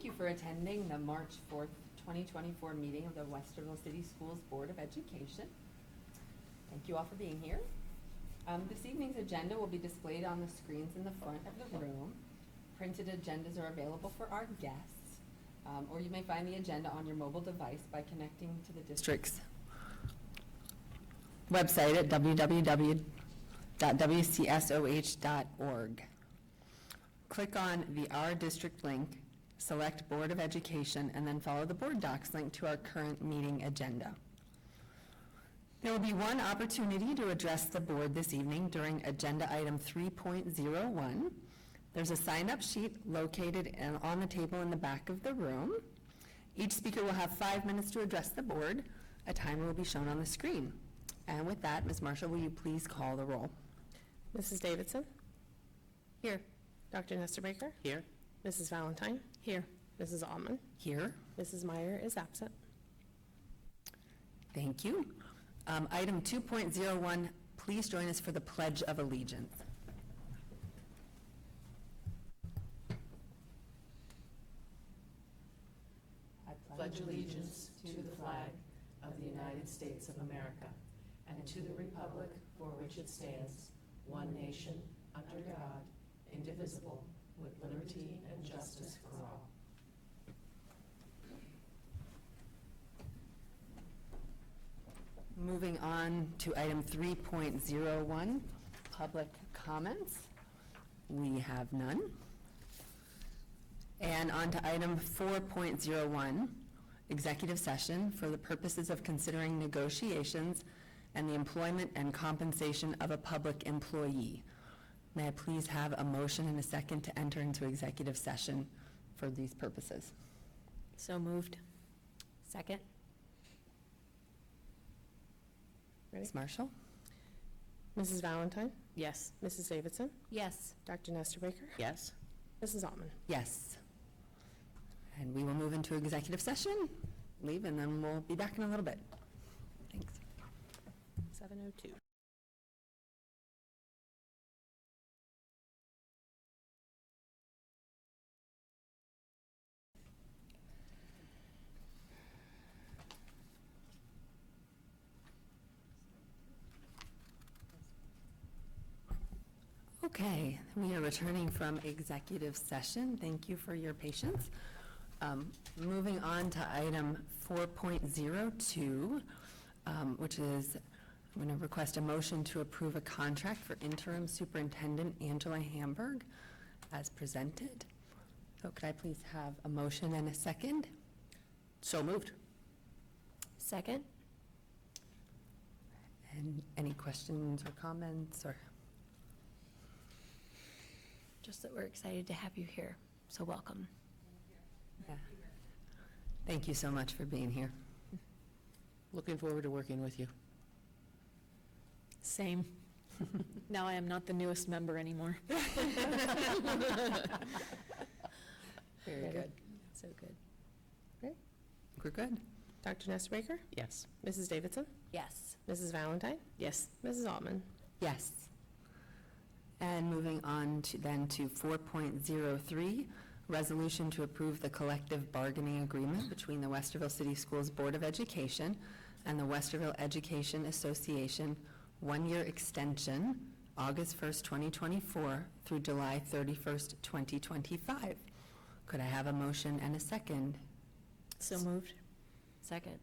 you for attending the March 4th, 2024 meeting of the Westerville City Schools Board of Education. Thank you all for being here. This evening's agenda will be displayed on the screens in the front of the room. Printed agendas are available for our guests, or you may find the agenda on your mobile device by connecting to the district's website at www.wcsoh.org. Click on the Our District link, select Board of Education, and then follow the Board Docs link to our current meeting agenda. There will be one opportunity to address the board this evening during agenda item 3.01. There's a sign-up sheet located on the table in the back of the room. Each speaker will have 5 minutes to address the board. A timer will be shown on the screen. And with that, Ms. Marshall, will you please call the roll? Mrs. Davidson? Here. Dr. Nestor Baker? Here. Mrs. Valentine? Here. Mrs. Altman? Here. Mrs. Meyer is absent. Thank you. Item 2.01, please join us for the Pledge of Allegiance. I pledge allegiance to the flag of the United States of America and to the republic for which it stands, one nation, under God, indivisible, with liberty and justice for all. Moving on to item 3.01, public comments. We have none. And on to item 4.01, executive session for the purposes of considering negotiations and the employment and compensation of a public employee. May I please have a motion and a second to enter into executive session for these purposes? So moved. Second. Ready? Ms. Marshall? Mrs. Valentine? Yes. Mrs. Davidson? Yes. Dr. Nestor Baker? Yes. Mrs. Altman? Yes. And we will move into executive session, leave, and then we'll be back in a little bit. Thanks. 7:02. Okay, we are returning from executive session. Thank you for your patience. Moving on to item 4.02, which is, I'm going to request a motion to approve a contract for interim superintendent Angela Hamburg as presented. So could I please have a motion and a second? So moved. Second? And any questions or comments or? Just that we're excited to have you here, so welcome. Yeah. Thank you so much for being here. Looking forward to working with you. Same. Now I am not the newest member anymore. Very Ready? good. So good. We're good. Dr. Nestor Baker? Yes. Mrs. Davidson? Yes. Mrs. Valentine? Yes. Mrs. Altman? Yes. And moving on to 4.03, resolution to approve the collective bargaining agreement between the Westerville City Schools Board of Education and the Westerville Education Association, 1-year extension, August 1st, 2024 through July 31st, 2025. Could I have a motion and a second? So moved. Second?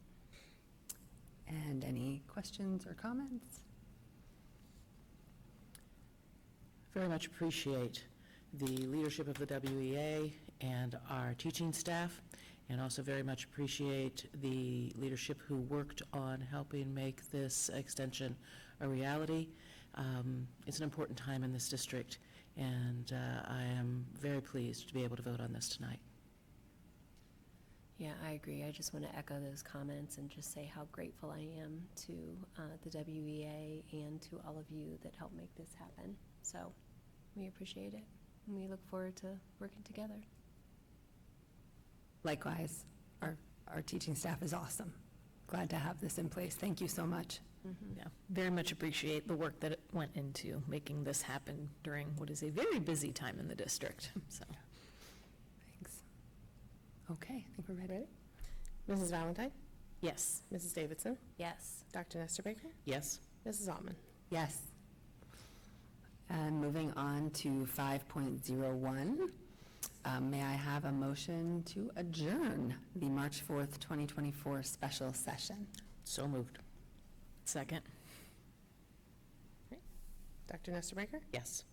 And any questions or comments? Very much appreciate the leadership of the WEA and our teaching staff, and also very much appreciate the leadership who worked on helping make this extension a reality. It's an important time in this district, and I am very pleased to be able to vote on this tonight. Yeah, I agree. I just want to echo those comments and just say how grateful I am to the WEA and to all of you that helped make this happen. So we appreciate it, and we look forward to working together. Likewise, our teaching staff is awesome. Glad to have this in place. Thank you so much. Mm-hmm. Yeah, very much appreciate the work that it went into making this happen during what is a very busy time in the district. So, Thanks. Okay, I think we're ready. Ready? Mrs. Valentine? Yes. Mrs. Davidson? Yes. Dr. Nestor Baker? Yes. Mrs. Altman? Yes. And moving on to 5.01, may I have a motion to adjourn the March 4th, 2024 special session? So moved. Second. Dr. Nestor Baker? Yes.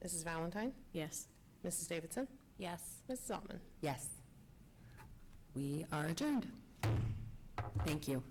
Mrs. Valentine? Yes. Mrs. Davidson? Yes. Mrs. Altman? Yes. We are adjourned. Thank you.